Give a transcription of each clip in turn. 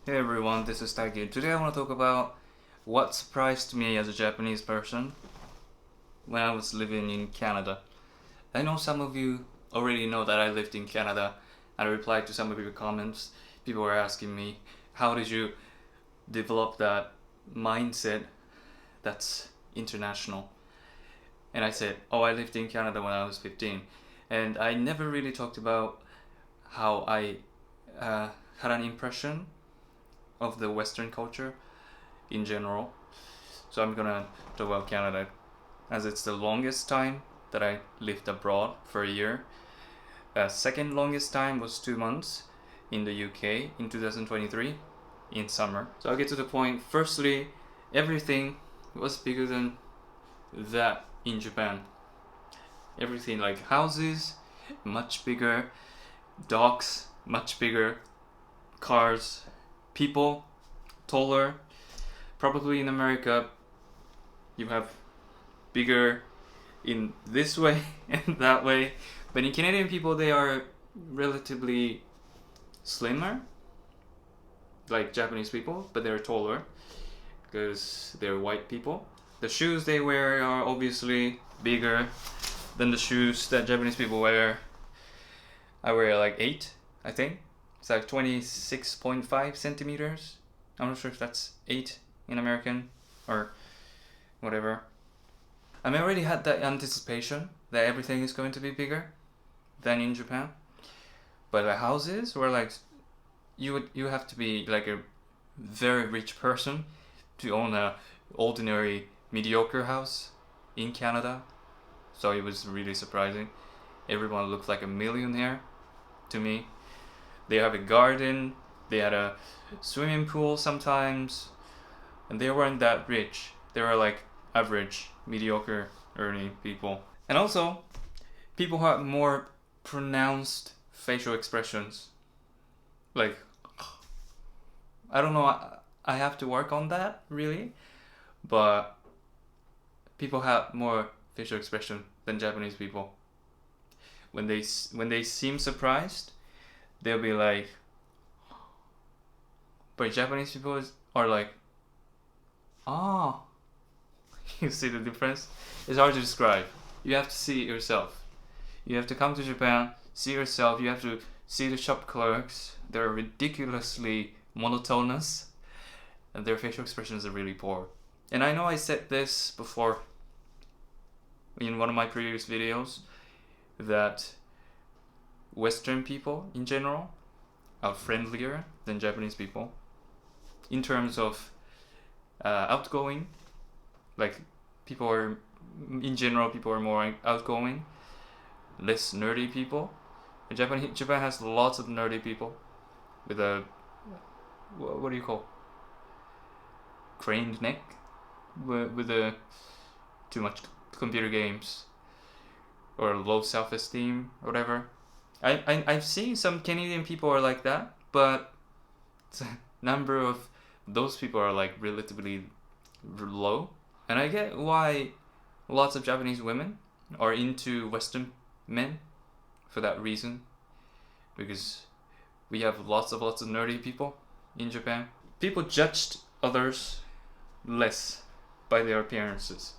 Hey everyone, this is Taiki. Today I want to talk about what surprised me as a Japanese person when I was living in Canada. I know some of you already know that I lived in Canada. I replied to some of your comments. People were asking me, how did you develop that mindset that's international? And I said, oh, I lived in Canada when I was 15. And I never really talked about how I had an impression of the Western culture in general. So I'm gonna talk about Canada as it's the longest time that I lived abroad for a year. Second longest time was 2 months in the UK in 2023 in summer. So I'll get to the point. Firstly, everything was bigger than that in Japan. Everything like houses, much bigger, dogs, much bigger, cars, people, taller. Probably in America, you have bigger in this way and that way, but in Canadian people, they are relatively slimmer, like Japanese people, but they're taller because they're white people. The shoes they wear are obviously bigger than the shoes that Japanese people wear. I wear like 8, I think. It's like 26.5 centimeters. I'm not sure if that's 8 in American or whatever. I mean, I already had that anticipation that everything is going to be bigger than in Japan. But the houses were like, you have to be like a very rich person to own a ordinary mediocre house in Canada. So it was really surprising. Everyone looked like a millionaire to me. They have a garden, they had a swimming pool sometimes, and they weren't that rich. They were like average, mediocre earning people. And also, people who had more pronounced facial expressions. Like, I don't know, I have to work on that, really, but people have more facial expression than Japanese people. When they seem surprised, they'll be like, but Japanese people are like, ah. You see the difference? It's hard to describe. You have to see it yourself. You have to come to Japan, see yourself. You have to see the shop clerks. They're ridiculously monotonous, and their facial expressions are really poor. And I know I said this before in one of my previous videos that Western people in general are friendlier than Japanese people in terms of outgoing. Like, people are, in general, people are more outgoing, less nerdy people. Japan has lots of nerdy people with a, what do you call, craned neck, with a too much computer games or low self-esteem or whatever. I've seen some Canadian people are like that, but the number of those people are like relatively low. And I get why lots of Japanese women are into Western men for that reason, because we have lots of nerdy people in Japan. People judged others less by their appearances.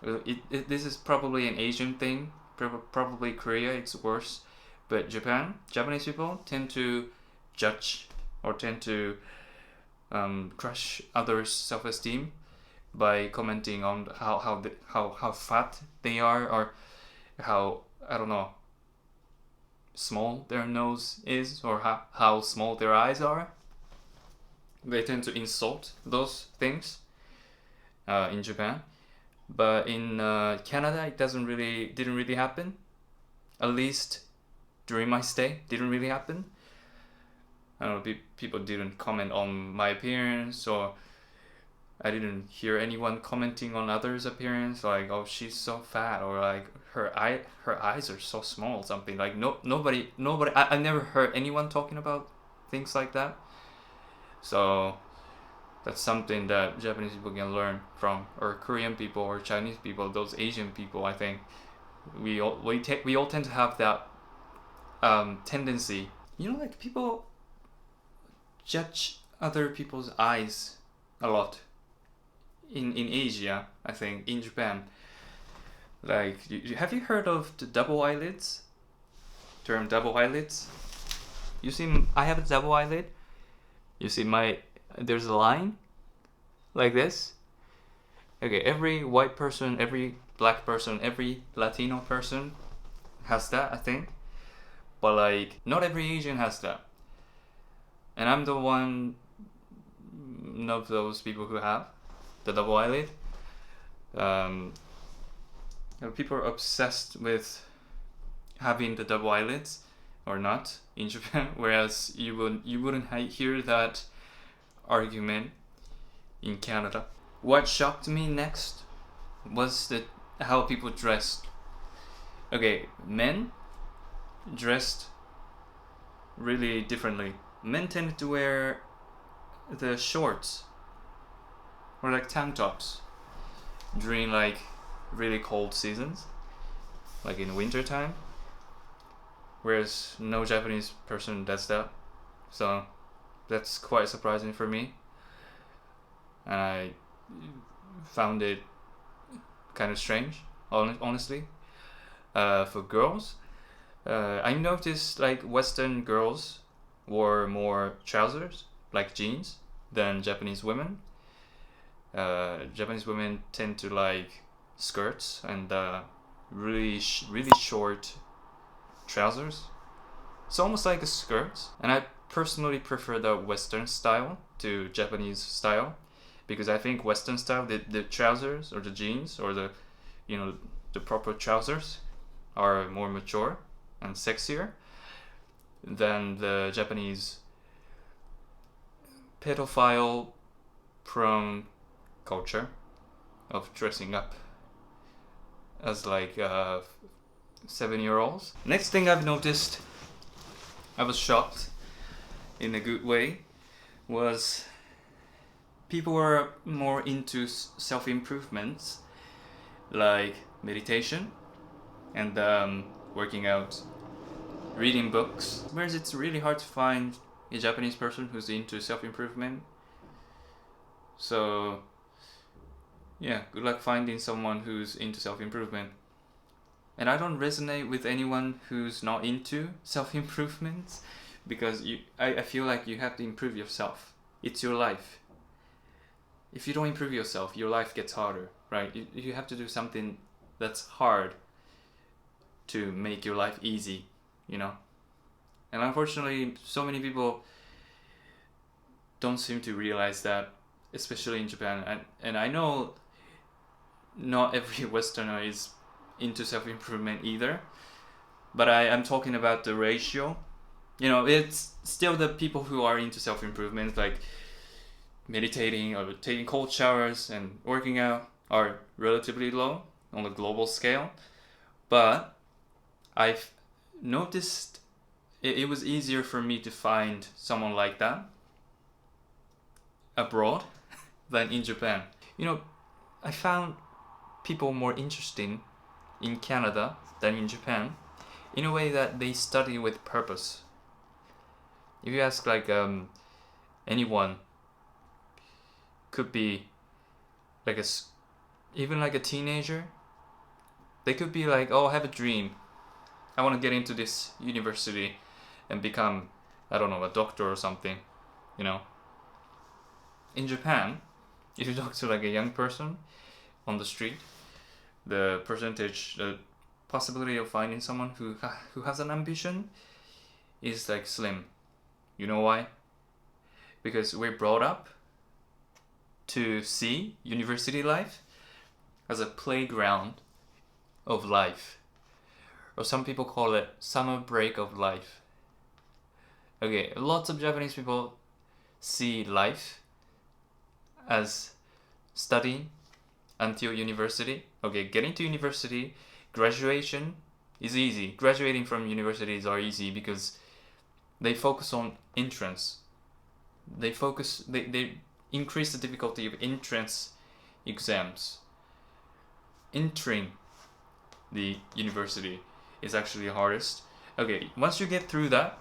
This is probably an Asian thing. Probably Korea, it's worse. But Japanese people tend to judge or tend to crush others' self-esteem by commenting on how fat they are, or how, I don't know, small their nose is, or how small their eyes are. They tend to insult those things in Japan, but in Canada it didn't really happen. At least during my stay, didn't really happen. I don't know, people didn't comment on my appearance, or I didn't hear anyone commenting on others' appearance, like, oh, she's so fat, or like her eyes are so small, something like. Nobody. I never heard anyone talking about things like that. So that's something that Japanese people can learn from, or Korean people, or Chinese people, those Asian people. I think we all tend to have that tendency. Like, people judge other people's eyes a lot. In Asia, I think, in Japan. Like, have you heard of the double eyelids? Term double eyelids? You see, I have a double eyelid. You see there's a line like this. Okay, every white person, every black person, every Latino person has that, I think. But like, not every Asian has that. And I'm the one of those people who have the double eyelid. People are obsessed with having the double eyelids or not in Japan, whereas you wouldn't hear that argument in Canada. What shocked me next was how people dressed. Okay, men dressed really differently. Men tend to wear the shorts or like tank tops during like really cold seasons, like in winter time, whereas no Japanese person does that. So that's quite surprising for me, and I found it kind of strange, honestly. For girls, I noticed like Western girls wore more trousers, like jeans, than Japanese women. Japanese women tend to like skirts and really short trousers. It's almost like a skirt, and I personally prefer the Western style to Japanese style, because I think Western style, the trousers or the jeans or the proper trousers are more mature and sexier than the Japanese pedophile prone culture of dressing up as like 7-year-olds. Next thing I've noticed, I was shocked in a good way, was people were more into self-improvements like meditation and working out, reading books, whereas it's really hard to find a Japanese person who's into self-improvement. So yeah, good luck finding someone who's into self-improvement. And I don't resonate with anyone who's not into self-improvement, because I feel like you have to improve yourself. It's your life. If you don't improve yourself, your life gets harder, right? You have to do something that's hard to make your life easy, you know? And unfortunately, so many people don't seem to realize that, especially in Japan. And I know not every Westerner is into self-improvement either, but I'm talking about the ratio. You know, it's still the people who are into self-improvement, like meditating or taking cold showers and working out, are relatively low on the global scale. But I've noticed it was easier for me to find someone like that abroad than in Japan. You know, I found people more interesting in Canada than in Japan, in a way that they study with purpose. If you ask like anyone, could be like even like a teenager, they could be like, oh, I have a dream, I want to get into this university and become, I don't know, a doctor or something, you know. In Japan, if you talk to like a young person on the street, the possibility of finding someone who has an ambition is like slim. You know why? Because we're brought up to see university life as a playground of life, or some people call it summer break of life. Okay, lots of Japanese people see life as studying until university. Okay, getting to university, graduation is easy. Graduating from universities are easy because they focus on entrance. They increase the difficulty of entrance exams. Entering the university is actually the hardest. Okay, once you get through that,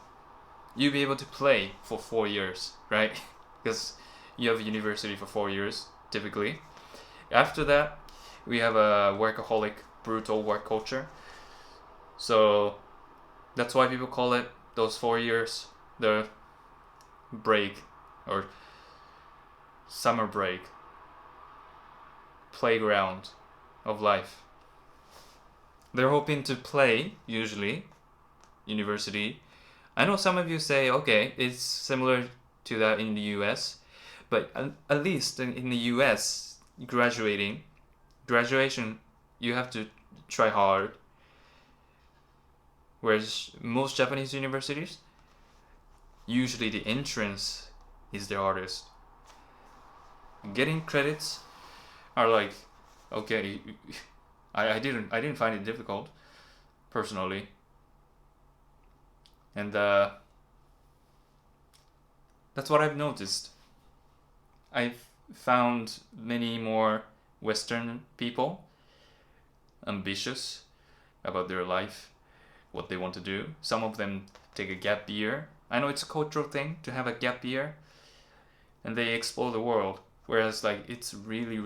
you'll be able to play for 4 years, right? Because you have university for 4 years typically. After that, we have a workaholic, brutal work culture. So that's why people call it, those 4 years, the break or summer break, playground of life. They're hoping to play, usually, university. I know some of you say, okay, it's similar to that in the US, but at least in the US, graduation, you have to try hard. Whereas most Japanese universities, usually the entrance is the hardest. Getting credits are like, okay, I didn't find it difficult, personally. And that's what I've noticed. I've found many more Western people ambitious about their life, what they want to do. Some of them take a gap year. I know it's a cultural thing to have a gap year, and they explore the world. Whereas like it's really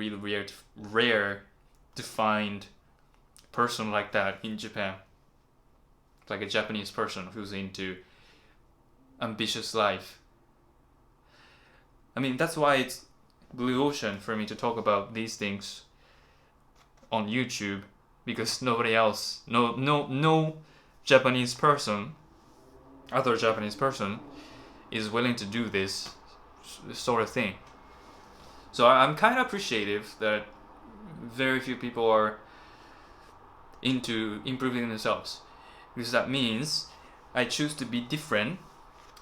rare to find a person like that in Japan. Like a Japanese person who's into ambitious life. I mean, that's why it's blue ocean for me to talk about these things on YouTube, because nobody else, no Japanese person, other Japanese person, is willing to do this sort of thing. So I'm kind of appreciative that very few people are into improving themselves, because that means I choose to be different,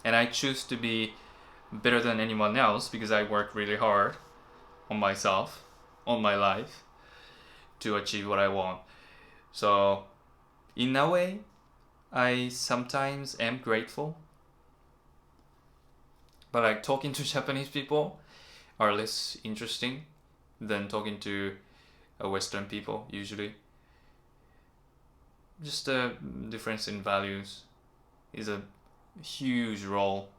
and I choose to be better than anyone else because I work really hard on myself, on my life, to achieve what I want. So in a way, I sometimes am grateful, but like talking to Japanese people are less interesting than talking to Western people usually. Just a difference in values is a huge role.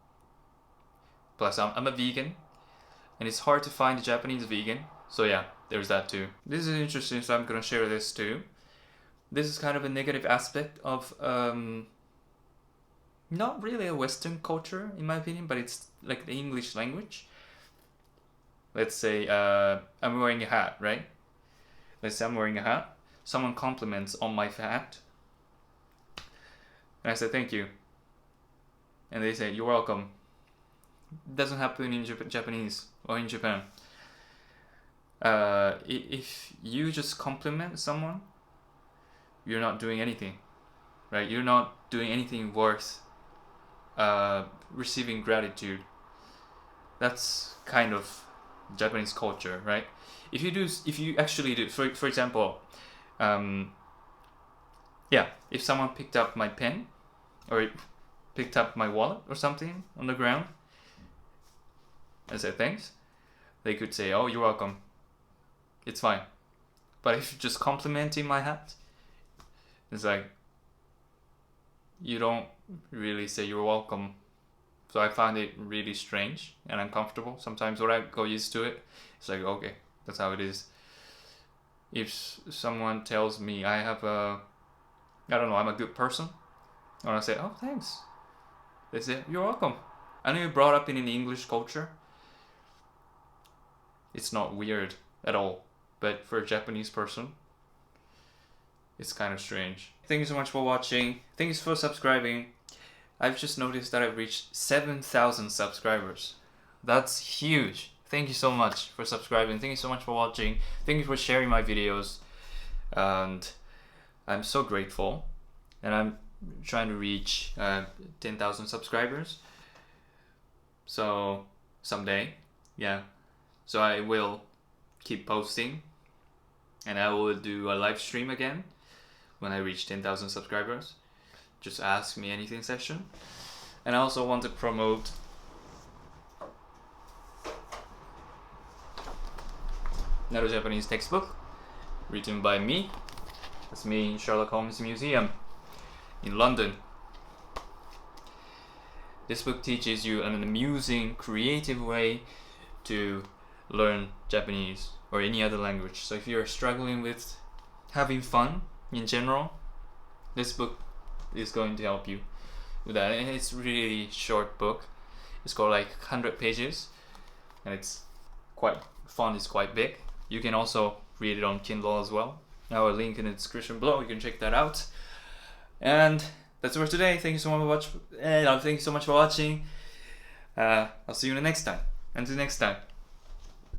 Plus I'm a vegan, and it's hard to find a Japanese vegan, so yeah, there's that too. This is interesting, so I'm gonna share this too. This is kind of a negative aspect of not really a Western culture in my opinion, but it's like the English language. Let's say I'm wearing a hat, right? Let's say I'm wearing a hat. Someone compliments on my hat, and I say thank you, and they say you're welcome. It doesn't happen in Japanese or in Japan. If you just compliment someone, you're not doing anything, right? You're not doing anything worth receiving gratitude. That's kind of Japanese culture, right? If you actually do, for example, if someone picked up my pen or picked up my wallet or something on the ground, I said thanks, they could say, oh, you're welcome. It's fine. But if you're just complimenting my hat, it's like, you don't really say you're welcome. So I find it really strange and uncomfortable. Sometimes when I go used to it, it's like, okay, that's how it is. If someone tells me I'm a good person, and I say, oh, thanks, they say, you're welcome. I know you're brought up in an English culture. It's not weird at all. But for a Japanese person, it's kind of strange. Thank you so much for watching. Thank you for subscribing. I've just noticed that I've reached 7,000 subscribers. That's huge. Thank you so much for subscribing. Thank you so much for watching. Thank you for sharing my videos. And I'm so grateful. And I'm trying to reach 10,000 subscribers. So someday, yeah. So I will keep posting, and I will do a live stream again when I reach 10,000 subscribers. Just ask me anything session. And I also want to promote another Japanese textbook written by me. That's me in Sherlock Holmes Museum in London. This book teaches you an amusing, creative way to learn Japanese or any other language. So if you're struggling with having fun in general, this book is going to help you with that. And it's really short book. It's got like 100 pages, and it's quite font is quite big. You can also read it on Kindle as well. I will link in the description below. You can check that out. And that's it for today. Thank you so much for watching. I'll see you in the next time. Until next time.